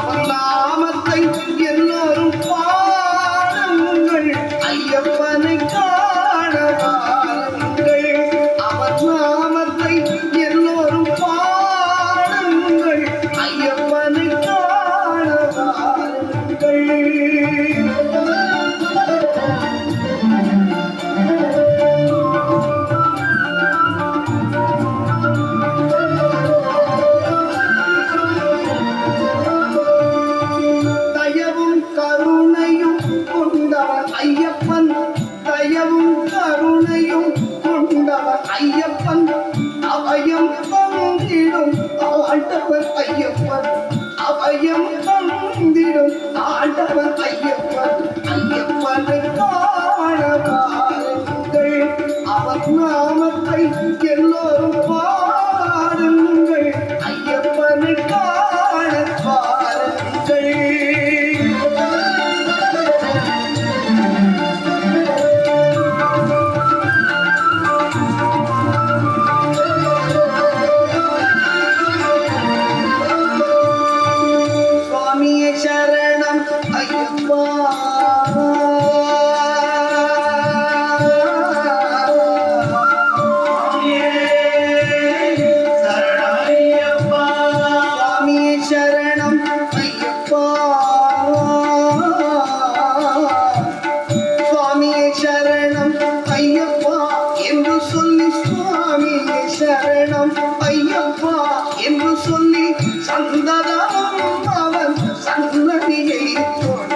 அவன் நாமத்தை எல்லோரும் பாடுங்கள் ஐயப்பனை காண வாருங்கள் அவன் நாமத்தை எல்லோரும் பாடுங்கள் ஐயப்பனை காண வாருங்கள் ஐயப்பன் தயவும் கருணையும் கொண்டவர் ஐயப்பன் அபயம் தந்திடும் ஆண்டவர் ஐயப்பன் அபயம் தந்திடும் ஆண்டவர் ஐயப்பன் ஐயப்பனை காண வாருங்கள் அவர் நாமத்தை எல்லோரும் பாடுங்கள் ஐயப்பனை காண வாருங்கள் சரணம் ஐயப்பா சரணம் ஐயப்பா சுவாமியே சரணம் ஐயப்பா என்று சொல்லி சுவாமியே சரணம் ஐயப்பா என்று சொல்லி சந்ததமும் அவன் சன்னதியை தோழ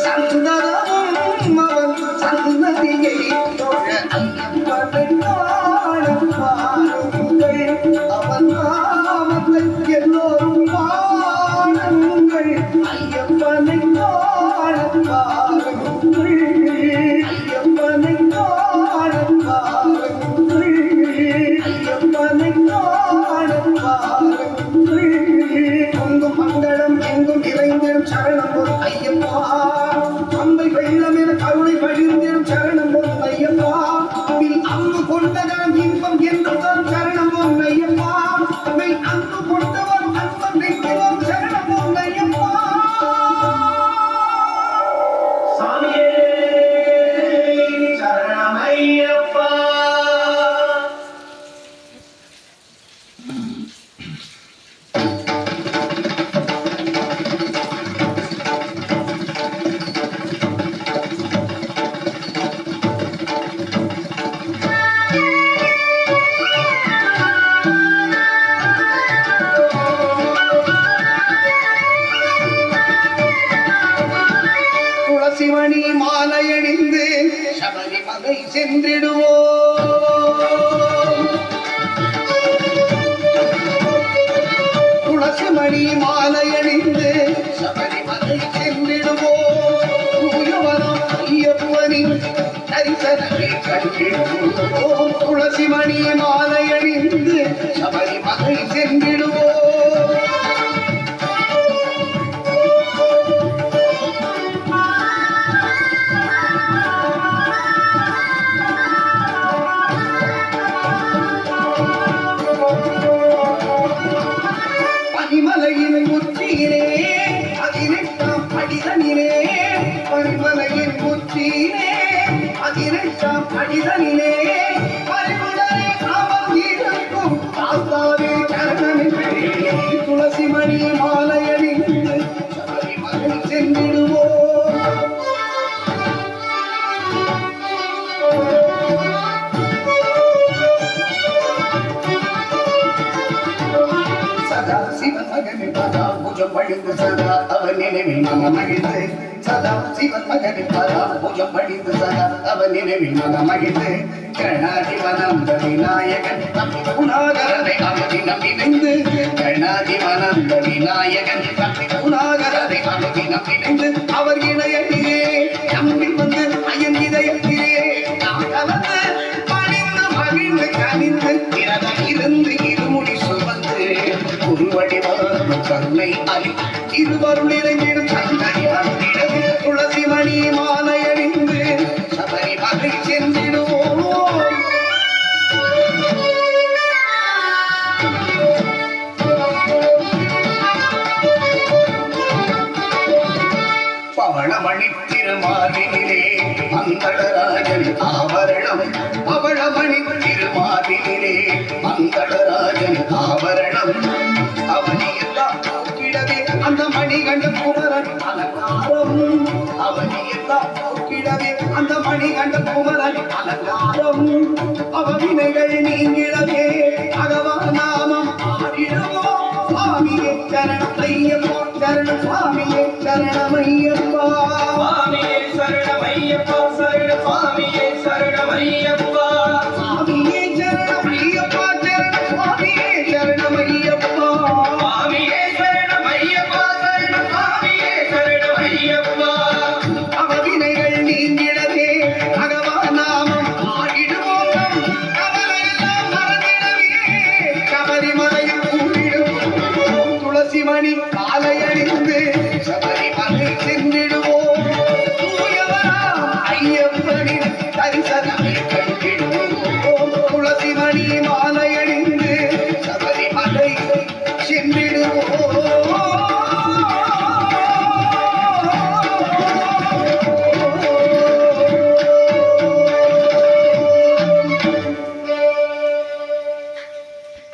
சந்ததமும் அவன் சன்னதியை தோழ ஐயப்பனை காண வாருங்கள் அவன் நாமத்தை எல்லோரும் பாடுங்கள் ஐயப்பனை காண வாருங்கள் ஐயப்பனை காண வாருங்கள் ஐயப்பனை காண வாருங்கள் பொங்கும் மங்களம் எங்கும் இறைந்திடும் சரணம் போல் ஐயப்பா அம்பை வெள்ளம் என கருணை பகிர்ந்திடும் சரணம் போல் ஐயப்பா அங்கு கொண்டதன் இன்பம் என்று சரணம் போல் ஐயப்பா அங்கு கொண்டவர் அன்பம் நிற்கிறோம் சரணம் போல் ஐயப்பா சாமியே சரணம் ஐயப்பா சிவனி மாலையணிந்து சபரிமலை சென்றிடுவோம் துளசிமணி மாலையணிந்து சபரிமலை சென்றிடுவோம் தூயவனம் ஐயப்பனின் தரிசனமே கண்டிடுவோம் துளசிமணி மாலையணிந்து சபரிமலை சென்றிடுவோம் பனிமலையின் உச்சியிலே 18ஆம் படிதனிலே பனிமலையின் உச்சியிலே 18ஆம் படிதனிலே பரிமுடனே அமர்ந்திருக்கும் தாத்தாவே சரணமின்றே துளசிமணி மாலையணிந்து சபரிமலை சென்றிடுவோம் சிவன் மகனை பதா பூஜம் படிந்து சதா அவன் நினைவில் மனமகிழ்ந்து சதா சிவன் மகனை பதா பூஜம் படிந்து சதா அவன் நினைவில் மனமகிழ்ந்து கருணாதிவனந்த விநாயகன் தம்பி குணாகரனை அனுதினம் இணைந்து கருணாதிவனந்த விநாயகன் தம்பி குணாகரனை அனுதினம் இணைந்து அவர் இணையத்திலே நம்பி வந்து ஐயன் இதயத்திலே நாம் கலந்து பணிந்து மகிழ்ந்து கனிந்து விரதம் இருந்து இருமுடி சுமந்து குருவடிவான கருணை அலி இருவருள் நிறைந்திடும் சங்கரி வந்திடது துளசிமணி மாலையணிந்து சபரிமலை சென்றிடுவோம் மங்களராஜன் ஆபரணம் பவளமணி திருமாதிலே மங்களராஜன் ஆபரணம் அவனியெல்லாம் போக்கிடவே அந்த மணிகண்ட குமரன் அலங்காரம் அவனியெல்லாம் போக்கிடவே அந்த மணிகண்ட குமரன் அலங்காரம் அவவினைகள் நீங்கிடவே பகவா நாமம் ஆடிடவோ சுவாமியே சரணம் ஐயப்பா சரணம் சுவாமியே சரணமையப்பா சுவாமியே சரணமையப்பா சரண சுவாமியே சரணமையப்பா சுவாமியே சரணமையப்பா சரணம் சுவாமியே சரணமையப்பா சுவாமியே சரணமையப்பா சரண சுவாமியே சரணமையப்பா அவவினைகள் நீங்கிடவே பகவா நாமம் ஆடிடுவோம் கவலையெல்லாம் மறந்திடவே சபரிமலையில் கூடிடுவோம் துளசி மணி காலை அணிந்து சபரிமலை சென்றிடுவோம் தூயவரா ஐயப்பனின் தரிசனமே